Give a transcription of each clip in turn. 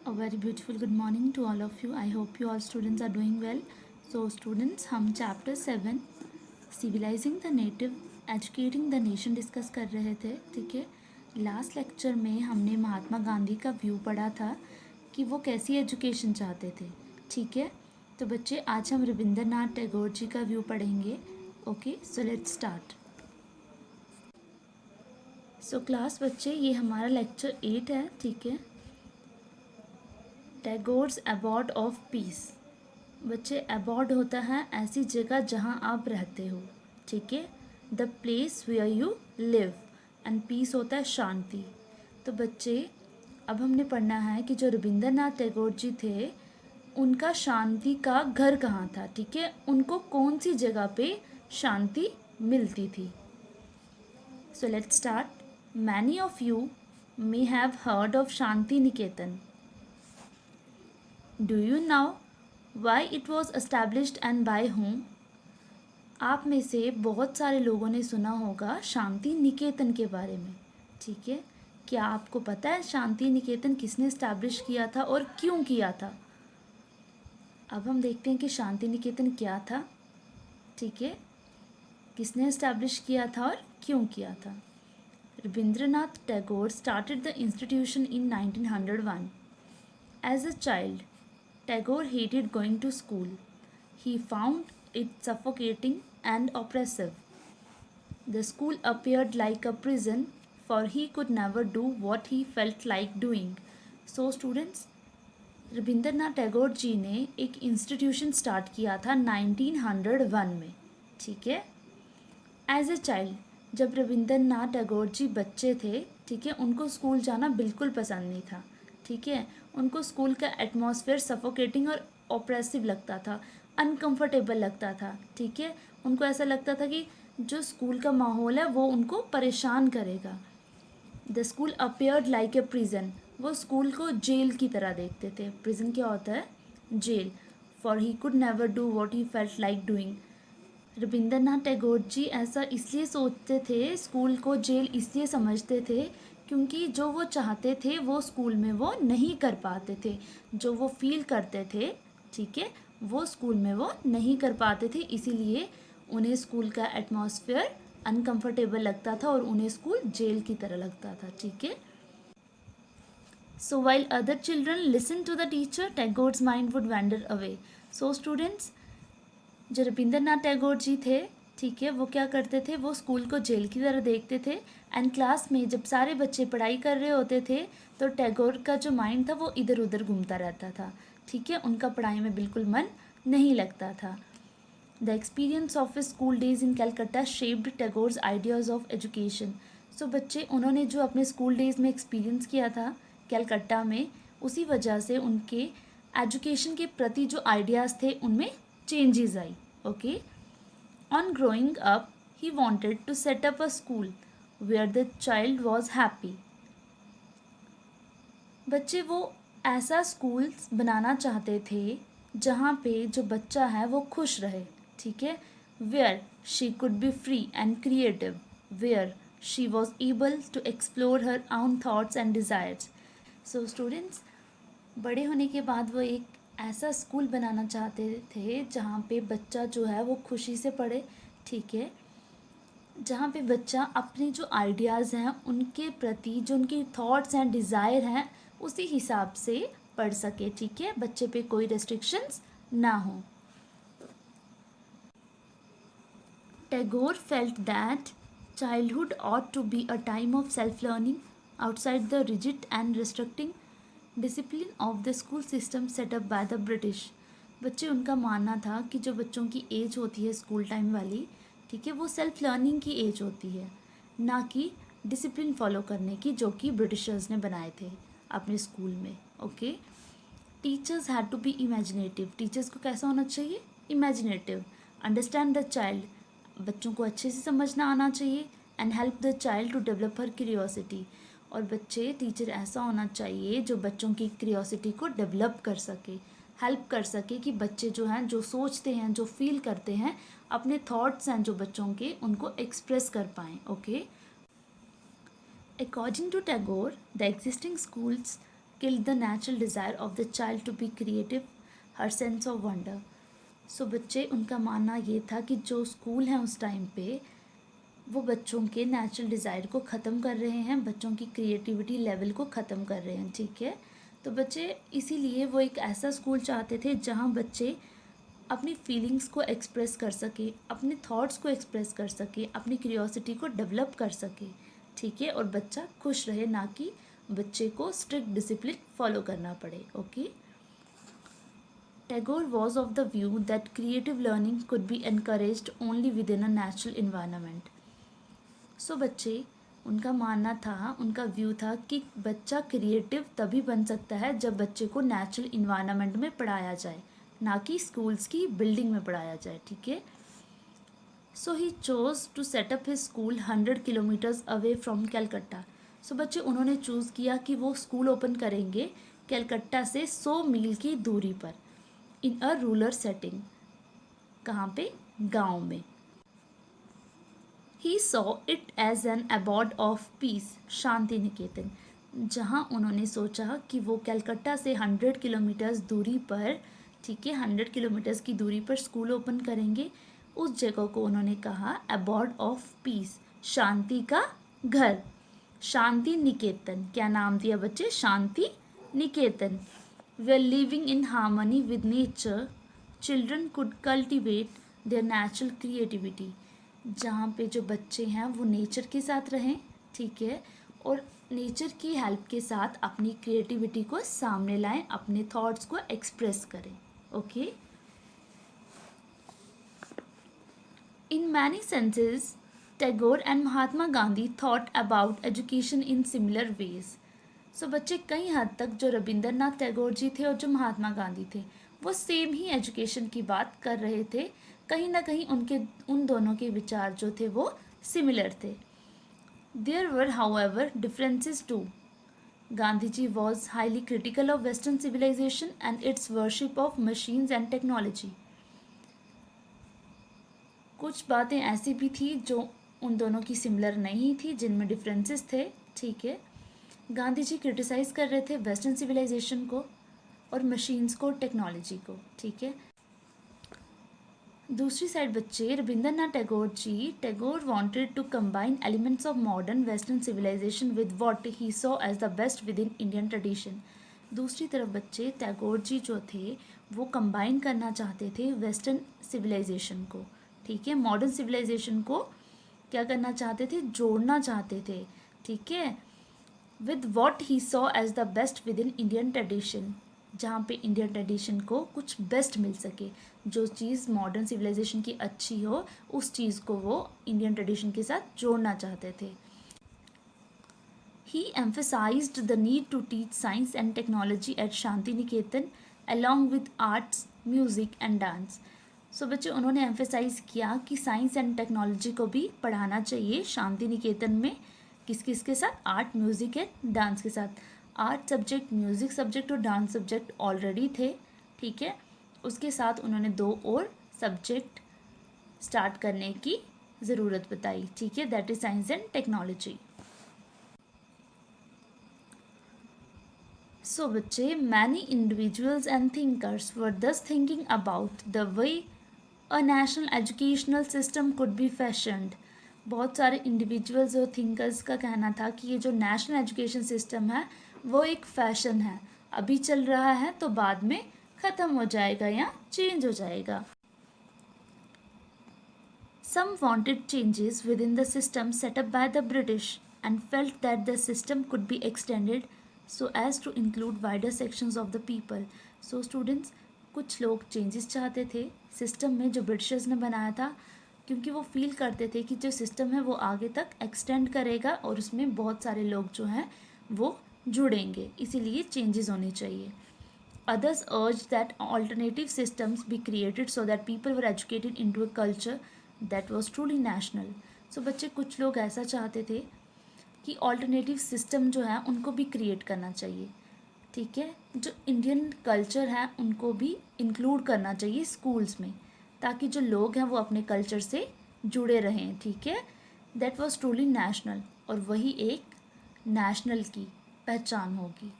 A very beautiful good morning to all of you. I hope you all students are doing well. So students, हम chapter 7 civilising the native educating the nation discuss कर रहे थे. ठीक है, last lecture में हमने महात्मा गांधी का view पढ़ा था कि वो कैसी एजुकेशन चाहते थे. ठीक है, तो बच्चे आज हम रविंद्रनाथ टैगोर जी का व्यू पढ़ेंगे. Okay, so let's start. So class बच्चे, ये हमारा लेक्चर 8 है. ठीक है, टैगोर्स अबॉर्ड ऑफ पीस. बच्चे, अबॉर्ड होता है ऐसी जगह जहाँ आप रहते हो. ठीक है, the place where you live. And peace होता है शांति. तो बच्चे, अब हमने पढ़ना है कि जो रविंद्रनाथ टैगोर जी थे उनका शांति का घर कहाँ था. ठीक है, उनको कौन सी जगह पे शांति मिलती थी. So let's start. Many of you may have heard of Shantiniketan. Do you know why it was established and by whom? आप में से बहुत सारे लोगों ने सुना होगा शांति निकेतन के बारे में. ठीक है, क्या आपको पता है शांति निकेतन किसने इस्टेब्लिश किया था और क्यों किया था. अब हम देखते हैं कि शांति निकेतन क्या था. ठीक है, किसने इस्टेब्लिश किया था और क्यों किया था. Rabindranath Tagore started the institution in 1901. As a child, Tagore hated going to school. He found it suffocating and oppressive. The school appeared like a prison, for he could never do what he felt like doing. So students, Rabindranath Tagore ji ने एक institution start किया था 1901 में. ठीक है, as a child, जब रविंद्रनाथ टैगोर जी बच्चे थे, ठीक है, उनको स्कूल जाना बिल्कुल पसंद नहीं था. ठीक है, उनको स्कूल का एटमॉस्फेयर सफोकेटिंग और ऑप्रेसिव लगता था, अनकंफर्टेबल लगता था. ठीक है, उनको ऐसा लगता था कि जो स्कूल का माहौल है वो उनको परेशान करेगा. The school appeared like a prison. वो स्कूल को जेल की तरह देखते थे. प्रिजन क्या होता है? जेल. For he could never do what he felt like doing. Rabindranath Tagore ji ऐसा इसलिए सोचते थे, स्कूल को जेल इसलिए समझते थे क्योंकि जो वो चाहते थे वो स्कूल में वो नहीं कर पाते थे. जो वो फील करते थे, ठीक है, वो स्कूल में वो नहीं कर पाते थे. इसीलिए उन्हें स्कूल का एटमॉस्फेयर अनकंफर्टेबल लगता था और उन्हें स्कूल जेल की तरह लगता था. ठीक है, so while other children listen to the teacher, Tagore's mind would wander away. So students, जो रविंद्रनाथ टैगोर जी थे, ठीक है, वो क्या करते थे, वो स्कूल को जेल की तरह देखते थे. एंड क्लास में जब सारे बच्चे पढ़ाई कर रहे होते थे तो टैगोर का जो माइंड था वो इधर उधर घूमता रहता था. ठीक है, उनका पढ़ाई में बिल्कुल मन नहीं लगता था. The experience of school days in Calcutta shaped Tagore's ideas of education. So बच्चे, उन्होंने जो अपने स्कूल डेज में एक्सपीरियंस किया था कैलकट्टा में, उसी वजह से उनके एजुकेशन के प्रति जो आइडियाज़ थे उनमें changes I. Okay, on growing up, he wanted to set up a school where the child was happy. बच्चे, वो ऐसा स्कूल बनाना चाहते थे जहाँ पे जो बच्चा है वो खुश रहे. ठीक है, where she could be free and creative, where she was able to explore her own thoughts and desires. So students, बड़े होने के बाद वो एक ऐसा स्कूल बनाना चाहते थे जहाँ पे बच्चा जो है वो खुशी से पढ़े. ठीक है, जहाँ पे बच्चा अपने जो आइडियाज़ हैं उनके प्रति जो उनकी थॉट्स एंड डिज़ायर हैं उसी हिसाब से पढ़ सके. ठीक है, बच्चे पे कोई रेस्ट्रिक्शंस ना हो. Tagore felt that childhood ought to be a time of self-learning outside the rigid and restricting discipline of the school system setup by the British. बच्चे, उनका मानना था कि जो बच्चों की एज होती है स्कूल टाइम वाली, ठीक है, वो सेल्फ लर्निंग की एज होती है, ना कि डिसिप्लिन फॉलो करने की जो कि ब्रिटिशर्स ने बनाए थे अपने स्कूल में. Okay, teachers had to be imaginative. Teachers को कैसा होना चाहिए? इमेजिनेटिव. Understand the child. बच्चों को अच्छे से समझना आना चाहिए. And help the child to develop her curiosity. और बच्चे, टीचर ऐसा होना चाहिए जो बच्चों की क्यूरियोसिटी को डेवलप कर सके, हेल्प कर सके कि बच्चे जो हैं, जो सोचते हैं, जो फील करते हैं, अपने थॉट्स हैं जो बच्चों के, उनको एक्सप्रेस कर पाएँ. Okay, according to Tagore, the existing schools killed the natural desire of the child to be creative, her sense of wonder. सो बच्चे, उनका मानना ये था कि जो स्कूल हैं उस टाइम पे वो बच्चों के नेचुरल डिज़ायर को ख़त्म कर रहे हैं, बच्चों की क्रिएटिविटी लेवल को ख़त्म कर रहे हैं, ठीक है। तो बच्चे इसीलिए वो एक ऐसा स्कूल चाहते थे जहाँ बच्चे अपनी फीलिंग्स को एक्सप्रेस कर सके, अपने थॉट्स को एक्सप्रेस कर सके, अपनी क्यूरियोसिटी को डेवलप कर सके, ठीक है, और बच्चा खुश रहे, ना कि बच्चे को स्ट्रिक्ट डिसिप्लिन फॉलो करना पड़े। Okay. Tagore was of the view that creative learning could be encouraged only within a natural environment. सो बच्चे, उनका मानना था, उनका व्यू था कि बच्चा क्रिएटिव तभी बन सकता है जब बच्चे को नेचुरल इन्वायरमेंट में पढ़ाया जाए, ना कि स्कूल्स की बिल्डिंग में पढ़ाया जाए, ठीक है। So he chose to set up his school 100 kilometres away from Calcutta. So बच्चे, उन्होंने चूज़ किया कि वो स्कूल ओपन करेंगे कैलकट्टा से 100 मील की दूरी पर, इन अ रूरल सेटिंग। कहाँ पे? गांव में। He saw it as an abode of peace, Shantiniketan, जहाँ उन्होंने सोचा कि वो कलकत्ता से 100 किलोमीटर्स दूरी पर, ठीक है, 100 किलोमीटर्स की दूरी पर स्कूल ओपन करेंगे। उस जगह को उन्होंने कहा अबॉर्ड ऑफ पीस, शांति का घर, शांति निकेतन। क्या नाम दिया बच्चे? Shantiniketan. We are living in harmony with nature, children could cultivate their natural creativity, जहाँ पे जो बच्चे हैं वो नेचर के साथ रहें, ठीक है, और नेचर की हेल्प के साथ अपनी क्रिएटिविटी को सामने लाएं, अपने थॉट्स को एक्सप्रेस करें। Okay. In many senses Tagore and Mahatma Gandhi thought about education in similar ways. So बच्चे, कई हद तक जो रविंद्रनाथ टैगोर जी थे और जो महात्मा गांधी थे वो सेम ही एजुकेशन की बात कर रहे थे। कहीं ना कहीं उन दोनों के विचार जो थे वो सिमिलर थे। There were however differences too. Gandhi ji was highly critical of western civilisation and its worship of machines and technology. कुछ बातें ऐसी भी थी जो उन दोनों की सिमिलर नहीं थी, जिनमें डिफरेंसेस थे, ठीक है। गांधी जी क्रिटिसाइज़ कर रहे थे वेस्टर्न सिविलाइजेशन को और मशीन्स को, टेक्नोलॉजी को, ठीक है। दूसरी साइड बच्चे, Rabindranath Tagore wanted to combine elements of modern western civilisation with what he saw as the best within Indian tradition. दूसरी तरफ बच्चे, टैगोर जी जो थे वो कंबाइन करना चाहते थे वेस्टर्न सिविलाइजेशन को, ठीक है, मॉडर्न सिविलाइजेशन को क्या करना चाहते थे? जोड़ना चाहते थे, ठीक है, with what he saw as the best within Indian tradition, जहाँ पे इंडियन ट्रेडिशन को कुछ बेस्ट मिल सके। जो चीज़ मॉडर्न सिविलाइजेशन की अच्छी हो उस चीज़ को वो इंडियन ट्रेडिशन के साथ जोड़ना चाहते थे। He emphasized the need to teach science and technology at Shantiniketan along with arts, music and dance. So बच्चे, उन्होंने एम्फेसाइज किया कि साइंस एंड टेक्नोलॉजी को भी पढ़ाना चाहिए शांति निकेतन में। किस किस के साथ? आर्ट, म्यूज़िक एंड डांस के साथ। आर्ट सब्जेक्ट, म्यूज़िक सब्जेक्ट और डांस सब्जेक्ट ऑलरेडी थे, ठीक है। उसके साथ उन्होंने 2 और सब्जेक्ट स्टार्ट करने की ज़रूरत बताई, ठीक है, that is science and technology. So बच्चे, many individuals and thinkers were thus thinking about the way a national educational system could be fashioned. बहुत सारे इंडिविजुअल्स और थिंकर्स का कहना था कि ये जो नेशनल एजुकेशन सिस्टम है वो एक फैशन है, अभी चल रहा है तो बाद में ख़त्म हो जाएगा या चेंज हो जाएगा। Some wanted changes within the system set up by the British and felt that the system could be extended so as to include wider sections of the people. So students, कुछ लोग changes चाहते थे system में जो Britishers ने बनाया था, क्योंकि वो फील करते थे कि जो सिस्टम है वो आगे तक एक्सटेंड करेगा और उसमें बहुत सारे लोग जो हैं वो जुड़ेंगे, इसीलिए चेंजेस होनी चाहिए। Others urged that alternative systems be created so that people were educated into a culture that was truly national. So बच्चे, कुछ लोग ऐसा चाहते थे कि ऑल्टरनेटिव सिस्टम जो है उनको भी क्रिएट करना चाहिए, ठीक है, जो इंडियन कल्चर है उनको भी इंक्लूड करना चाहिए स्कूल्स में, ताकि जो लोग हैं वो अपने कल्चर से जुड़े रहें, ठीक है, दैट वाज ट्रूली नेशनल, और वही एक नेशनल की पहचान होगी।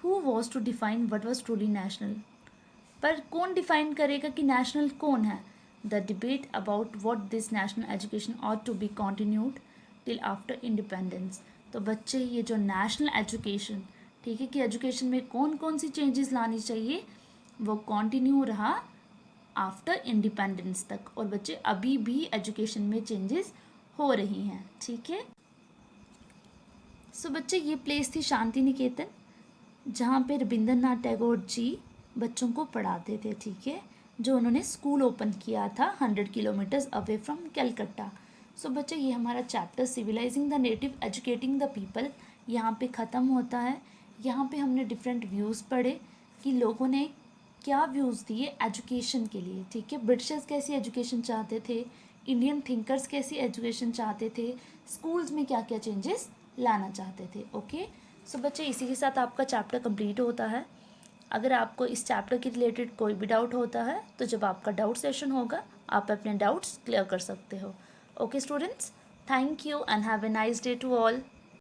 Who was to define what was truly national, पर कौन डिफाइन करेगा कि नेशनल कौन है? The debate about what this national education ought to be continued till after independence. तो बच्चे ये जो नेशनल एजुकेशन, ठीक है, कि एजुकेशन में कौन कौन सी चेंजेस लानी चाहिए, वो कॉन्टिन्यू रहा आफ्टर इंडिपेंडेंस तक। और बच्चे अभी भी एजुकेशन में चेंजेस हो रही हैं, ठीक है। सो बच्चे ये प्लेस थी शांति निकेतन, जहाँ पे रविंद्रनाथ टैगोर जी बच्चों को पढ़ाते थे, ठीक है, जो उन्होंने स्कूल ओपन किया था 100 किलोमीटर्स अवे फ्रॉम कलकत्ता। सो बच्चे ये हमारा chapter civilising the native educating the people यहाँ पे ख़त्म होता है। यहाँ पे हमने डिफरेंट व्यूज़ पढ़े कि लोगों ने क्या व्यूज़ दिए एजुकेशन के लिए, ठीक है। ब्रिटिशर्स कैसी एजुकेशन चाहते थे, इंडियन थिंकर्स कैसी एजुकेशन चाहते थे, स्कूल्स में क्या क्या चेंजेस लाना चाहते थे। ओके, सो बच्चे इसी के साथ आपका चैप्टर कंप्लीट होता है। अगर आपको इस चैप्टर के रिलेटेड कोई भी डाउट होता है तो जब आपका डाउट सेशन होगा आप अपने डाउट्स क्लियर कर सकते हो। Okay students, thank you and have a nice day to all.